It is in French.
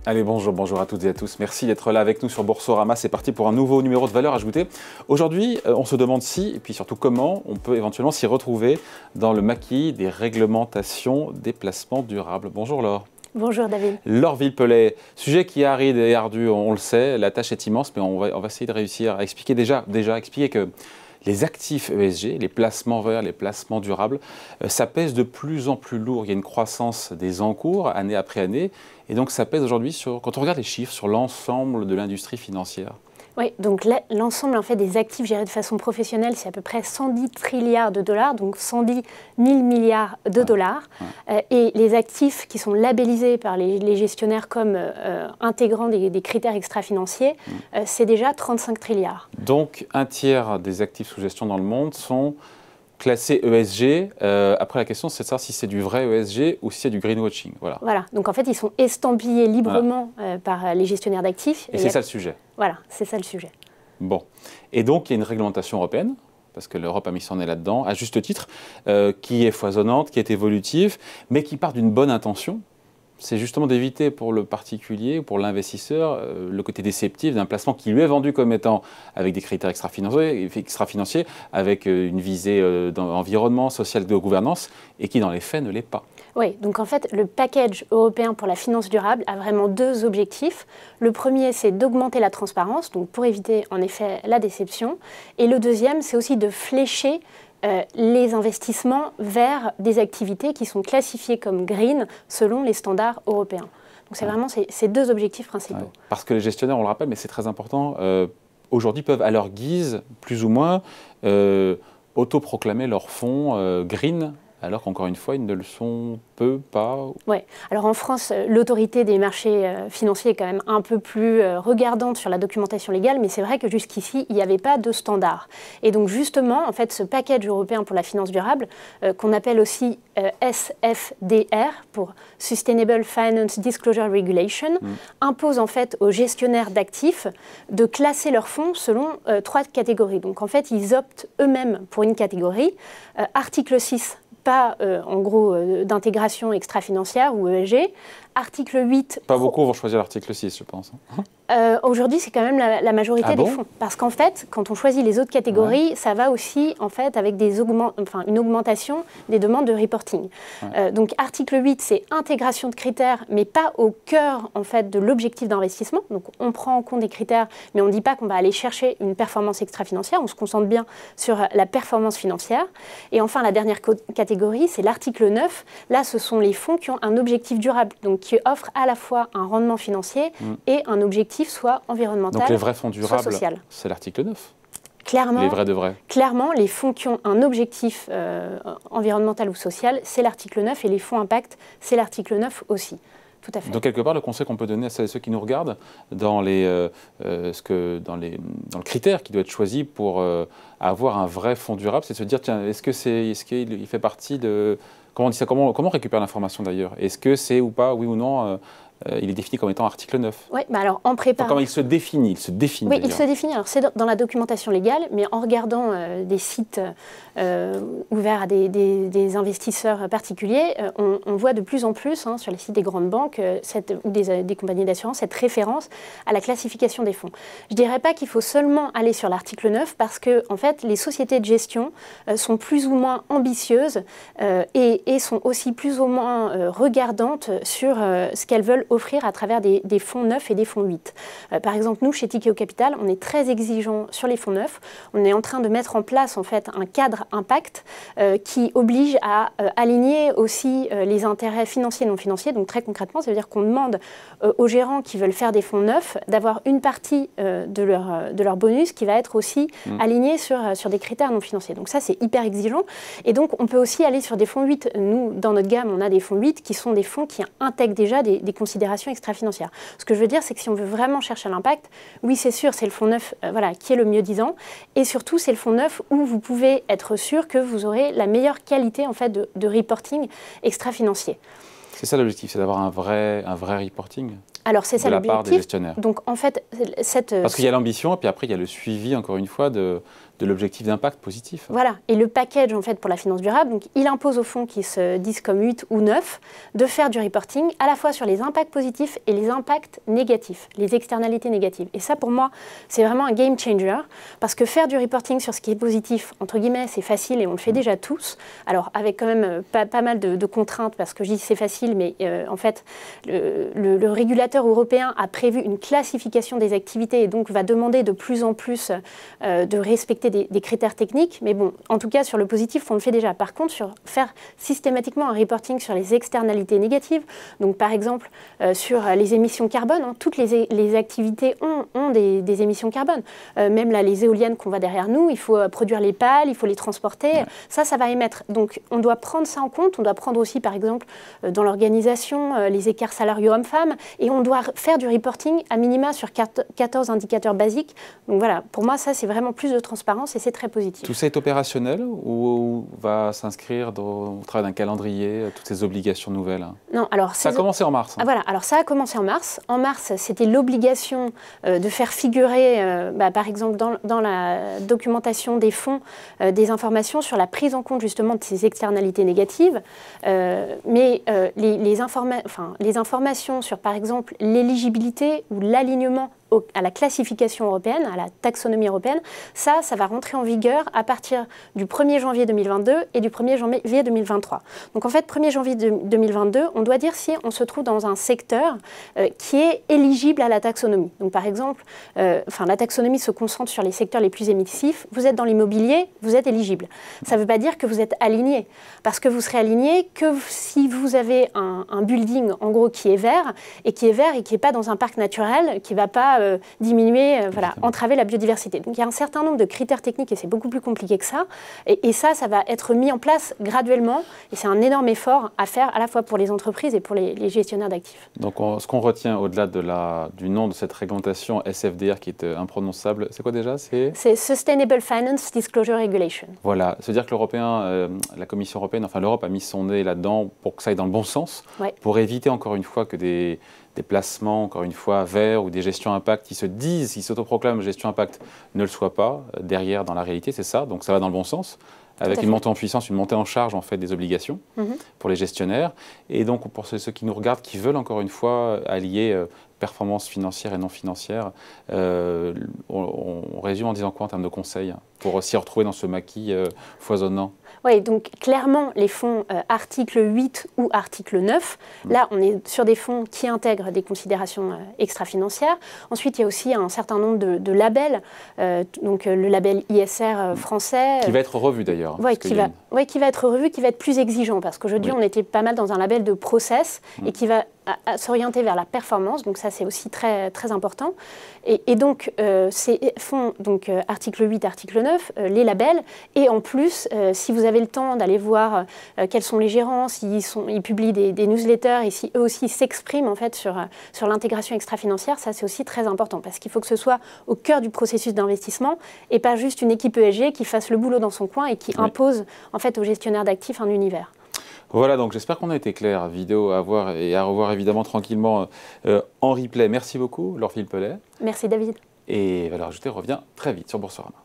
Allez, bonjour à toutes et à tous. Merci d'être là avec nous sur Boursorama. C'est parti pour un nouveau numéro de valeur ajoutée. Aujourd'hui, on se demande si, et puis surtout comment, on peut éventuellement s'y retrouver dans le maquis des réglementations des placements durables. Bonjour Laure. Bonjour David. Laure Villepelet, sujet qui est aride et ardu, on le sait, la tâche est immense, mais on va essayer de réussir à expliquer expliquer que les actifs ESG, les placements verts, les placements durables, ça pèse de plus en plus lourd. Il y a une croissance des encours année après année. Et donc ça pèse aujourd'hui, quand on regarde les chiffres, sur l'ensemble de l'industrie financière. Oui, donc l'ensemble en fait, des actifs gérés de façon professionnelle, c'est à peu près 110 trilliards de dollars, donc 110 000 milliards de dollars. Et les actifs qui sont labellisés par les gestionnaires comme intégrant des critères extra-financiers, c'est déjà 35 trilliards. Donc un tiers des actifs sous gestion dans le monde sont classé ESG. Après, la question, c'est de savoir si c'est du vrai ESG ou si c'est du greenwashing. Voilà. Donc en fait, ils sont estampillés librement par les gestionnaires d'actifs. Et c'est ça le sujet. Voilà, c'est ça le sujet. Bon. Et donc, il y a une réglementation européenne, parce que l'Europe a mis son nez là-dedans, à juste titre, qui est foisonnante, qui est évolutive, mais qui part d'une bonne intention. C'est justement d'éviter pour le particulier, pour l'investisseur, le côté déceptif d'un placement qui lui est vendu comme étant avec des critères extra-financiers, avec une visée d'environnement, social, de gouvernance, et qui dans les faits ne l'est pas. Oui, donc en fait, le package européen pour la finance durable a vraiment deux objectifs. Le premier, c'est d'augmenter la transparence, donc pour éviter en effet la déception. Et le deuxième, c'est aussi de flécher les investissements vers des activités qui sont classifiées comme green selon les standards européens. Donc c'est vraiment ces deux objectifs principaux. Ouais. Parce que les gestionnaires, on le rappelle, mais c'est très important, aujourd'hui peuvent à leur guise, plus ou moins, autoproclamer leurs fonds green, alors qu'encore une fois, ils ne le sont pas. Oui. Alors en France, l'autorité des marchés financiers est quand même un peu plus regardante sur la documentation légale, mais c'est vrai que jusqu'ici, il n'y avait pas de standard. Et donc justement, en fait, ce package européen pour la finance durable, qu'on appelle aussi SFDR, pour Sustainable Finance Disclosure Regulation, impose en fait aux gestionnaires d'actifs de classer leurs fonds selon trois catégories. Donc en fait, ils optent eux-mêmes pour une catégorie. Article 6, pas en gros d'intégration extra-financière ou ESG. Article 8... Pas beaucoup vont choisir l'article 6, je pense. Aujourd'hui, c'est quand même la majorité des fonds. Parce qu'en fait, quand on choisit les autres catégories, ça va aussi en fait, avec une augmentation des demandes de reporting. Donc, article 8, c'est intégration de critères, mais pas au cœur en fait, de l'objectif d'investissement. Donc, on prend en compte des critères, mais on ne dit pas qu'on va aller chercher une performance extra-financière. On se concentre bien sur la performance financière. Et enfin, la dernière catégorie, c'est l'article 9. Là, ce sont les fonds qui ont un objectif durable, donc qui offrent à la fois un rendement financier et un objectif soit environnemental, donc les vrais fonds durables, soit social. C'est l'article 9. Clairement, les vrais de vrais. Clairement, les fonds qui ont un objectif environnemental ou social, c'est l'article 9, et les fonds impact, c'est l'article 9 aussi. Tout à fait. Donc quelque part, le conseil qu'on peut donner à ceux qui nous regardent dans le critère qui doit être choisi pour avoir un vrai fonds durable, c'est de se dire, tiens, est-ce qu'il fait partie de... Comment on dit ça, comment on récupère l'information d'ailleurs? Est-ce que c'est ou pas, oui ou non il est défini comme étant article 9. Oui, mais alors en préparant... Comment il se définit? Oui, il se définit. Alors c'est dans la documentation légale, mais en regardant des sites ouverts à des investisseurs particuliers, on voit de plus en plus sur les sites des grandes banques ou des compagnies d'assurance cette référence à la classification des fonds. Je ne dirais pas qu'il faut seulement aller sur l'article 9 parce que en fait, les sociétés de gestion sont plus ou moins ambitieuses et sont aussi plus ou moins regardantes sur ce qu'elles veulent offrir à travers des fonds neufs et des fonds 8. Par exemple, nous, chez Tikehau Capital, on est très exigeants sur les fonds neufs. On est en train de mettre en place en fait, un cadre impact qui oblige à aligner aussi les intérêts financiers et non financiers. Donc très concrètement, ça veut dire qu'on demande aux gérants qui veulent faire des fonds neufs d'avoir une partie de leur bonus qui va être aussi alignée sur des critères non financiers. Donc ça, c'est hyper exigeant. Et donc, on peut aussi aller sur des fonds 8. Nous, dans notre gamme, on a des fonds 8 qui sont des fonds qui intègrent déjà des considérations extra-financières. Ce que je veux dire, c'est que si on veut vraiment chercher l'impact, oui, c'est sûr, c'est le fonds neuf qui est le mieux disant. Et surtout, c'est le fonds neuf où vous pouvez être sûr que vous aurez la meilleure qualité en fait, de reporting extra-financier. C'est ça l'objectif, c'est d'avoir un vrai reporting. Alors c'est ça l'objectif. De la part des gestionnaires. Donc en fait, Parce qu'il y a l'ambition et puis après il y a le suivi, encore une fois, de de l'objectif d'impact positif. Voilà, et le package en fait pour la finance durable, donc il impose aux fonds qui se disent comme 8 ou 9 de faire du reporting à la fois sur les impacts positifs et les impacts négatifs, les externalités négatives. Et ça pour moi, c'est vraiment un game changer, parce que faire du reporting sur ce qui est positif, entre guillemets, c'est facile et on le fait déjà tous. Alors avec quand même pas mal de contraintes, parce que je dis c'est facile, mais en fait le régulateur européen a prévu une classification des activités et donc va demander de plus en plus de respecter des critères techniques. Mais bon, en tout cas, sur le positif, on le fait déjà. Par contre, sur faire systématiquement un reporting sur les externalités négatives, donc par exemple sur les émissions carbone, hein, toutes les activités ont des émissions carbone. Même là, les éoliennes qu'on voit derrière nous, il faut produire les pales, il faut les transporter. Ouais. Ça va émettre. Donc, on doit prendre ça en compte. On doit prendre aussi, par exemple, dans l'organisation, les écarts salariaux hommes-femmes. Et on doit faire du reporting à minima sur 14 indicateurs basiques. Donc voilà, pour moi, ça, c'est vraiment plus de transparence et c'est très positif. Tout ça est opérationnel ou va s'inscrire au travail d'un calendrier, toutes ces obligations nouvelles? Non, alors ça a commencé en mars. Hein. Voilà, alors ça a commencé en mars. En mars, c'était l'obligation de faire figurer, par exemple, dans la documentation des fonds, des informations sur la prise en compte justement de ces externalités négatives. Mais les informations sur, par exemple, l'éligibilité ou l'alignement à la classification européenne, à la taxonomie européenne, ça va rentrer en vigueur à partir du 1er janvier 2022 et du 1er janvier 2023. Donc en fait, 1er janvier 2022, on doit dire si on se trouve dans un secteur qui est éligible à la taxonomie. Donc par exemple, la taxonomie se concentre sur les secteurs les plus émissifs. Vous êtes dans l'immobilier, vous êtes éligible. Ça ne veut pas dire que vous êtes aligné, parce que vous serez aligné que si vous avez un building, en gros, qui est vert et qui n'est pas dans un parc naturel, qui ne va pas diminuer, entraver la biodiversité. Donc il y a un certain nombre de critères techniques et c'est beaucoup plus compliqué que ça. Et ça va être mis en place graduellement et c'est un énorme effort à faire à la fois pour les entreprises et pour les gestionnaires d'actifs. Donc ce qu'on retient au-delà du nom de cette réglementation SFDR qui est imprononçable, c'est quoi déjà? C'est Sustainable Finance Disclosure Regulation. Voilà, c'est-à-dire que la Commission européenne, enfin l'Europe a mis son nez là-dedans pour que ça aille dans le bon sens, pour éviter encore une fois que des placements, encore une fois, verts ou des gestions impact qui s'autoproclament gestion impact ne le soient pas derrière dans la réalité, c'est ça. Donc ça va dans le bon sens, avec une montée en puissance, une montée en charge en fait des obligations pour les gestionnaires. Et donc pour ceux qui nous regardent, qui veulent encore une fois allier performance financière et non financière, on résume en disant quoi en termes de conseils pour s'y retrouver dans ce maquis foisonnant? Oui, donc clairement, les fonds article 8 ou article 9, là, on est sur des fonds qui intègrent des considérations extra-financières. Ensuite, il y a aussi un certain nombre de labels, donc le label ISR français. Qui va être revu d'ailleurs. Oui, qui va être revu, qui va être plus exigeant, parce qu'aujourd'hui, on était pas mal dans un label de process et qui va s'orienter vers la performance, donc ça c'est aussi très, très important. Et donc ces fonds, donc article 8, article 9, les labels, et en plus, si vous avez le temps d'aller voir quels sont les gérants, ils publient des newsletters et si eux aussi s'expriment en fait sur l'intégration extra-financière, ça c'est aussi très important, parce qu'il faut que ce soit au cœur du processus d'investissement et pas juste une équipe ESG qui fasse le boulot dans son coin et qui impose en fait aux gestionnaires d'actifs un univers. Voilà, donc j'espère qu'on a été clair. Vidéo à voir et à revoir évidemment tranquillement en replay. Merci beaucoup, Laure Philippe Pellet. Merci David. Et Valeurs Ajoutées revient très vite sur Boursorama.